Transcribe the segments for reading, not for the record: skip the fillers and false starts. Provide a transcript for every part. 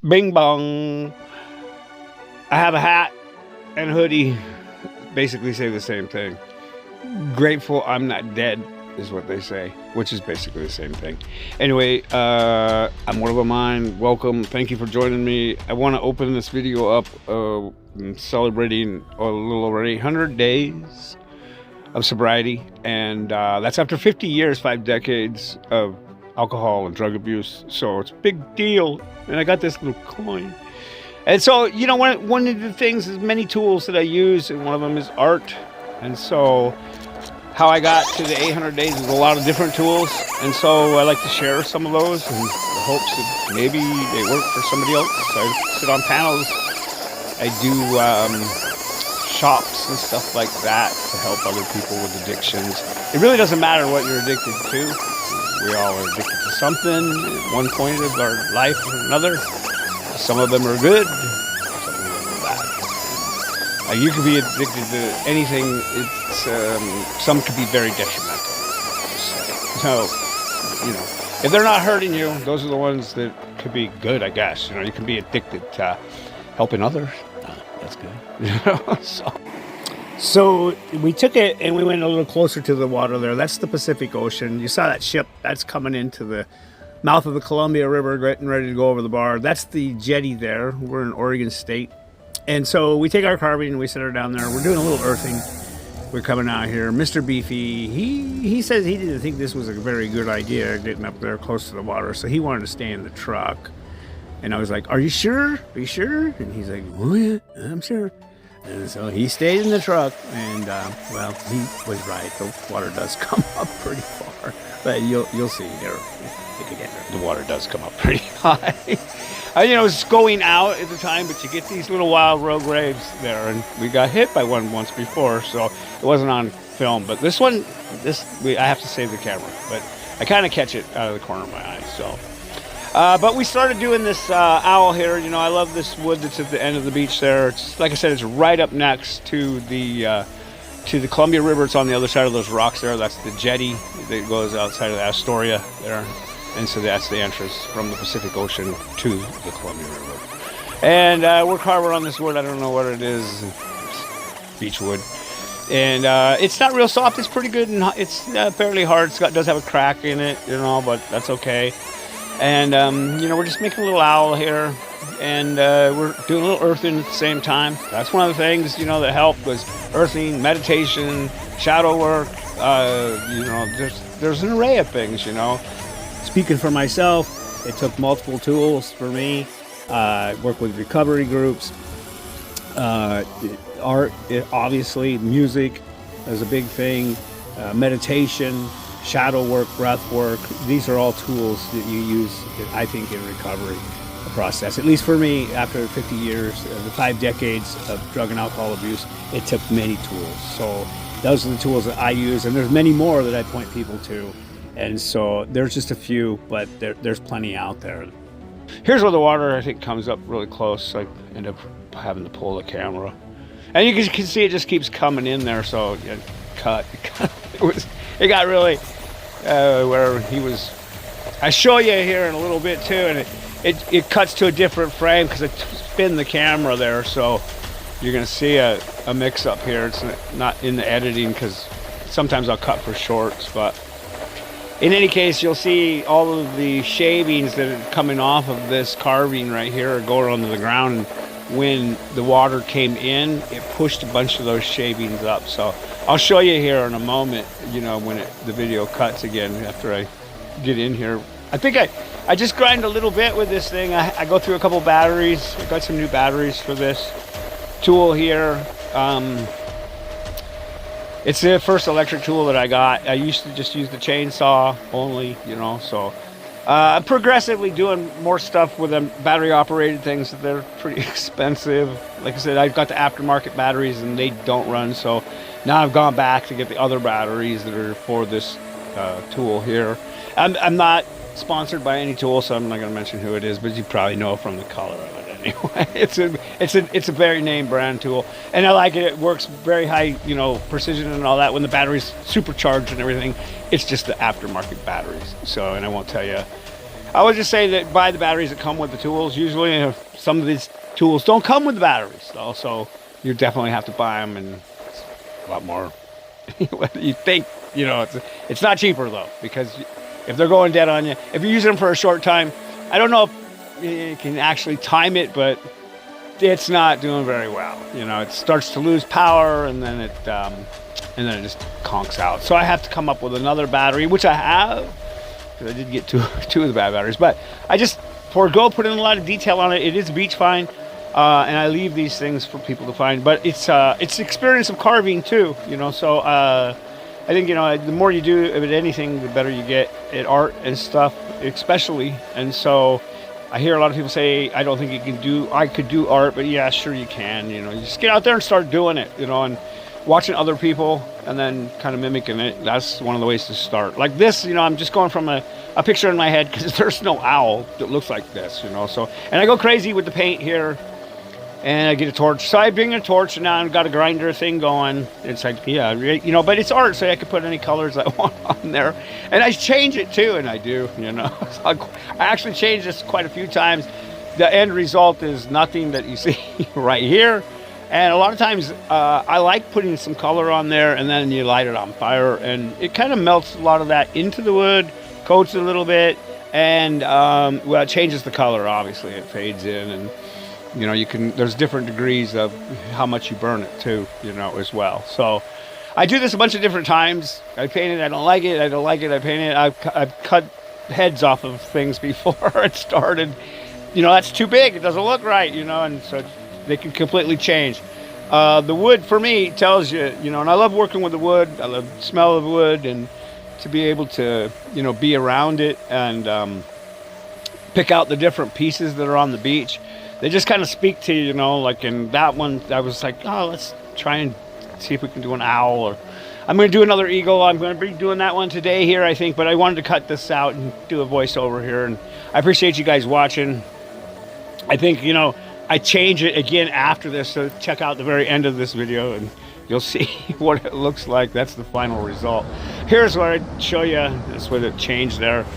Bing bong. I have a hat and a hoodie. Basically say the same thing. Grateful I'm not dead is what they say, which is basically the same thing. Anyway, I'm one of a mind. Welcome. Thank you for joining me. I want to open this video up celebrating a little over 800 days of sobriety, and that's after 50 years, 5 decades of alcohol and drug abuse. So it's a big deal. And I got this little coin. And so, you know, one of the things is many tools that I use, and one of them is art. And so how I got to the 800 days is a lot of different tools. And so I like to share some of those in the hopes that maybe they work for somebody else. I sit on panels. I do shops and stuff like that to help other people with addictions. It really doesn't matter what you're addicted to. We all are addicted to something at one point of our life or another. Some of them are good, some of them are bad. You could be addicted to anything. Some could be very detrimental. So, you know, if they're not hurting you, those are the ones that could be good, I guess. You know, you can be addicted to helping others. That's good. You know, so we took it and we went a little closer to the water there. That's the Pacific Ocean. You saw that ship that's coming into the mouth of the Columbia River, getting ready to go over the bar. That's the jetty there. We're in Oregon State. And so we take our carving and we set her down there. We're doing a little earthing. We're coming out here. Mr. Beefy, he says he didn't think this was a very good idea getting up there close to the water. So he wanted to stay in the truck. And I was like, are you sure? Are you sure? And he's like, oh yeah, I'm sure. And so he stayed in the truck, and well, he was right. The water does come up pretty far, but you'll see here. The water does come up pretty high. You know, it's going out at the time, but you get these little wild road graves there, and we got hit by one once before, so it wasn't on film. But this one, I have to save the camera, but I kind of catch it out of the corner of my eye. So. But we started doing this owl here. You know, I love this wood that's at the end of the beach there. It's, like I said, it's right up next to the Columbia River. It's on the other side of those rocks there. That's the jetty that goes outside of the Astoria there. And so that's the entrance from the Pacific Ocean to the Columbia River. And we're carving on this wood. I don't know what it is. It's beach wood. And it's not real soft. It's pretty good. And it's fairly hard. It does have a crack in it, you know, but that's okay. And, you know, we're just making a little owl here, and we're doing a little earthing at the same time. That's one of the things, you know, that helped was earthing, meditation, shadow work. You know, there's an array of things, you know. Speaking for myself, it took multiple tools for me. Work with recovery groups, art, obviously, music is a big thing, meditation, shadow work, breath work. These are all tools that you use, I think, in recovery process. At least for me, after 50 years, the 5 decades of drug and alcohol abuse, it took many tools. So those are the tools that I use, and there's many more that I point people to. And so there's just a few, but there's plenty out there. Here's where the water, I think, comes up really close. I end up having to pull the camera. And you can see it just keeps coming in there, so cut. It got really where he was. I show you here in a little bit too, and it cuts to a different frame because I spin the camera there, so you're gonna see a mix up here. It's not in the editing because sometimes I'll cut for shorts, but in any case, you'll see all of the shavings that are coming off of this carving right here are going onto the ground. And when the water came in, it pushed a bunch of those shavings up. So I'll show you here in a moment, you know, when the video cuts again after I get in here. I think I just grind a little bit with this thing. I go through a couple batteries. I got some new batteries for this tool here. It's the first electric tool that I got. I used to just use the chainsaw only, you know, so I'm progressively doing more stuff with them battery operated things. They're pretty expensive. Like I said, I've got the aftermarket batteries and they don't run, so now I've gone back to get the other batteries that are for this tool here. I'm not sponsored by any tool, so I'm not going to mention who it is, but you probably know from the color of it anyway. It's a very name brand tool, and I like it. It works very high, you know, precision and all that. When the battery's supercharged and everything, it's just the aftermarket batteries. So, and I won't tell you I would just say that buy the batteries that come with the tools. Usually some of these tools don't come with the batteries though, so you definitely have to buy them, and it's a lot more you think, you know. It's not cheaper though, because if they're going dead on you, if you're using them for a short time, I don't know if you can actually time it, but it's not doing very well. You know, it starts to lose power, and then it just conks out. So I have to come up with another battery, which I have, because I did get two of the bad batteries. But I just put in a lot of detail on it. It is beach fine, and I leave these things for people to find. But it's the experience of carving too, you know. So I think, you know, the more you do of it, anything, the better you get at art and stuff, especially. And so I hear a lot of people say, I don't think I could do art, but yeah, sure you can. You know, you just get out there and start doing it, you know, and watching other people and then kind of mimicking it. That's one of the ways to start. Like this, you know, I'm just going from a picture in my head, because there's no owl that looks like this, you know. So, and I go crazy with the paint here, and I get a torch. So I bring a torch, and now I've got a grinder thing going. It's like, yeah, you know, but it's art, so I can put any colors I want on there. And I change it too, and I do, you know. So I actually changed this quite a few times. The end result is nothing that you see right here. And a lot of times I like putting some color on there, and then you light it on fire, and it kind of melts a lot of that into the wood, coats it a little bit, and well, it changes the color. Obviously, it fades in, and you know, there's different degrees of how much you burn it too, you know, as well. So I do this a bunch of different times. I paint it, I don't like it, I don't like it, I paint it. I've cut heads off of things before it started. You know, that's too big, it doesn't look right, you know, and so they can completely change. The wood for me tells you, you know, and I love working with the wood. I love the smell of wood, and to be able to, you know, be around it and pick out the different pieces that are on the beach. They just kind of speak to you, you know. Like in that one, I was like, oh, let's try and see if we can do an owl, or I'm going to do another eagle. I'm going to be doing that one today here, I think, but I wanted to cut this out and do a voiceover here. And I appreciate you guys watching. I think, you know, I change it again after this, so check out the very end of this video and you'll see what it looks like. That's the final result. Here's where I show you. That's where the change there.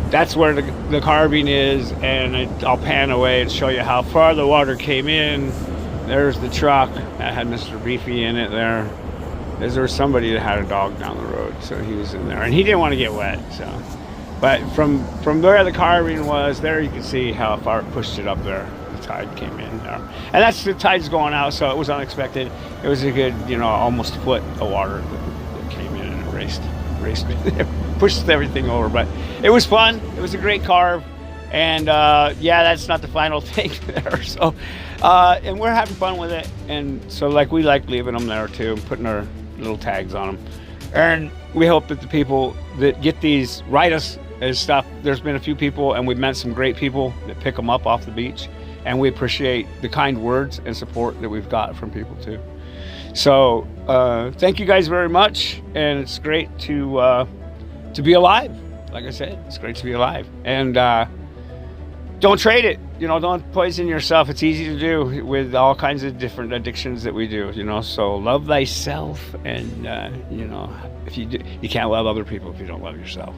That's where the carving is, and I'll pan away and show you how far the water came in. There's the truck that had Mr. Beefy in it there. There was somebody that had a dog down the road, so he was in there, and he didn't want to get wet. So, but from where the carving was, there you can see how far it pushed it up there. The tide came in there, and that's the tide's going out, so it was unexpected. It was a good, you know, almost a foot of water that came in, and it raced pushed everything over. But it was fun. It was a great carve, and yeah, that's not the final thing there. So and we're having fun with it, and so like we like leaving them there too, putting our little tags on them, and we hope that the people that get these write us as stuff. There's been a few people, and we've met some great people that pick them up off the beach, and we appreciate the kind words and support that we've got from people too. So thank you guys very much, and it's great to be alive. Like I said, it's great to be alive, and don't trade it. You know, don't poison yourself. It's easy to do with all kinds of different addictions that we do. You know, so love thyself, and you know, if you do, you can't love other people if you don't love yourself.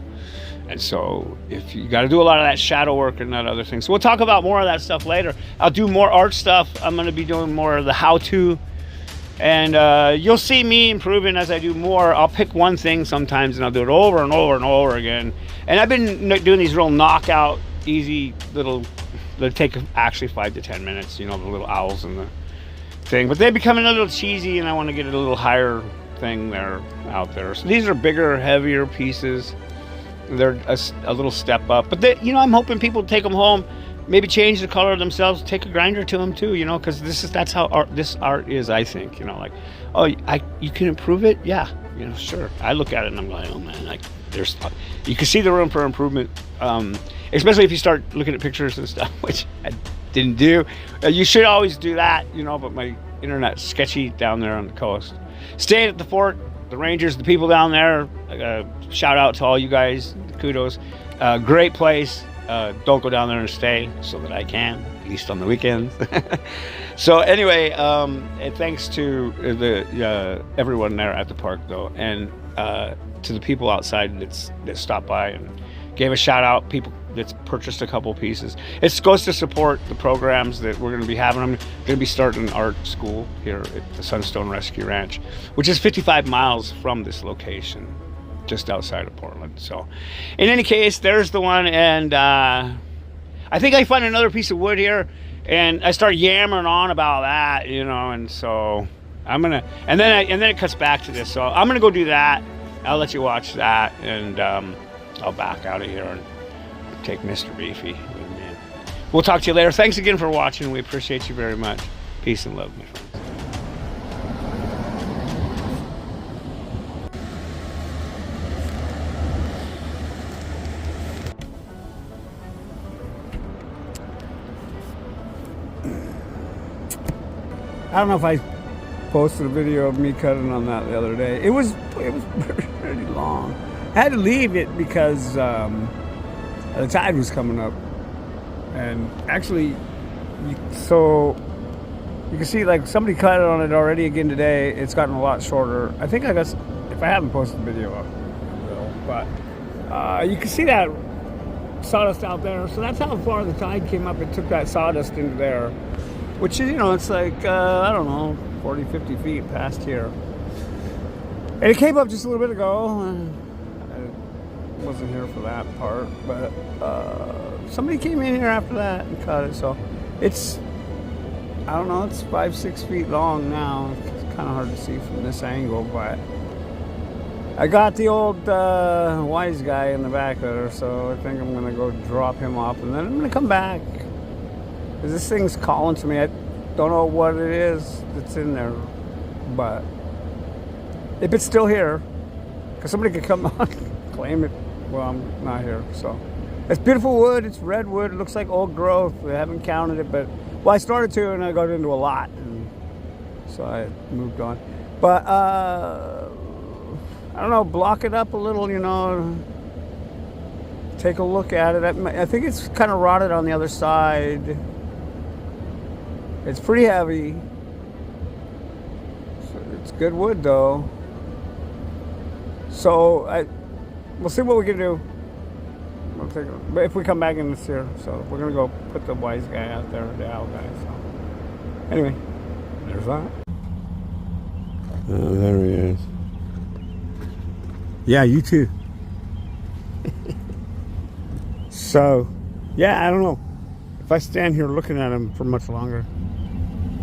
And so if you got to do a lot of that shadow work and that other thing. So we'll talk about more of that stuff later. I'll do more art stuff. I'm going to be doing more of the how-to. And you'll see me improving as I do more. I'll pick one thing sometimes and I'll do it over and over and over again. And I've been doing these real knockout, easy little, they take actually 5 to 10 minutes, you know, the little owls and the thing. But they're becoming a little cheesy, and I want to get a little higher thing there out there. So these are bigger, heavier pieces. They're a little step up. But, they, you know, I'm hoping people take them home, maybe change the color themselves, take a grinder to them too, you know, because that's how this art is, I think. You know, like, oh, you can improve it? Yeah, you know, sure. I look at it and I'm like, oh man, like, you can see the room for improvement, especially if you start looking at pictures and stuff, which I didn't do. You should always do that, you know, but my internet's sketchy down there on the coast. Staying at the fort, the rangers, the people down there, shout out to all you guys, kudos. Great place. Don't go down there and stay, so that I can, at least on the weekends. So anyway, and thanks to everyone there at the park, though, and to the people outside that stop by and gave a shout out people that's purchased a couple pieces. It goes to support the programs that we're going to be having. I'm going to be starting an art school here at the Sunstone Rescue Ranch, which is 55 miles from this location, just outside of Portland. So in any case, there's the one. And I think I found another piece of wood here, and I start yammering on about that, you know, and so I'm gonna, and then it cuts back to this. So I'm gonna go do that. I'll let you watch that, and I'll back out of here and take Mr. Beefy with me. We'll talk to you later. Thanks again for watching. We appreciate you very much. Peace and love, my friends. I don't know if I posted a video of me cutting on that the other day. It was pretty long. I had to leave it because the tide was coming up, and actually, so you can see like somebody cut on it already again today. It's gotten a lot shorter. I think if I haven't posted a video up, I will. But you can see that sawdust out there. So that's how far the tide came up. It took that sawdust into there, which is, you know, it's like, I don't know, 40, 50 feet past here. And it came up just a little bit ago. I wasn't here for that part, but somebody came in here after that and cut it. So it's, I don't know, it's 5, 6 feet long now. It's kind of hard to see from this angle, but I got the old wise guy in the back there, so I think I'm gonna go drop him off, and then I'm gonna come back. Because this thing's calling to me. I don't know what it is that's in there, but if it's still here, because somebody could come on and claim it while I'm not here. So it's beautiful wood. It's redwood. It looks like old growth. I haven't counted it, but well, I started to, and I got into a lot, and so I moved on. But I don't know. Block it up a little, you know. Take a look at it. I think it's kind of rotted on the other side. It's pretty heavy. It's good wood though. So we'll see what we can do. But if we come back in this here, so we're gonna go put the wise guy out there, the owl guy. So anyway, there's that. Oh, there he is. Yeah, you too. So, yeah, I don't know. If I stand here looking at him for much longer,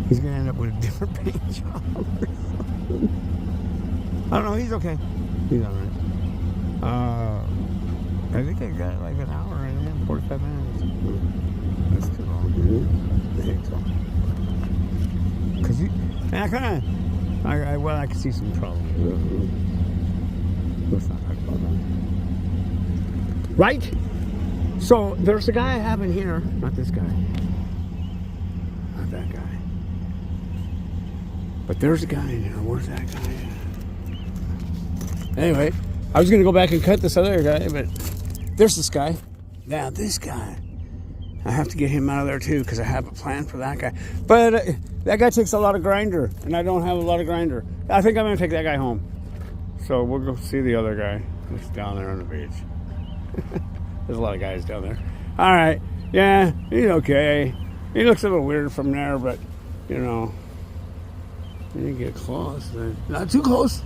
he's gonna end up with a different paint job or something. I don't know, he's okay. He's alright. I think I got like an hour in there, 45 minutes. That's too long. I think so. Cause I can see some trouble. Let's not talk about that. Right? So there's a guy I have in here, not this guy. Not that guy. But there's a guy in here. Where's that guy at? Anyway, I was going to go back and cut this other guy, but there's this guy. Now this guy, I have to get him out of there too because I have a plan for that guy. But that guy takes a lot of grinder, and I don't have a lot of grinder. I think I'm going to take that guy home. So we'll go see the other guy who's down there on the beach. There's a lot of guys down there. All right. Yeah, he's okay. He looks a little weird from there, but, you know, you get close. Not too close.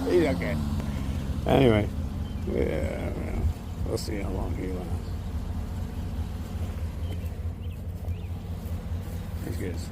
He's okay. Anyway, yeah, well, we'll see how long he lasts. He's good to see.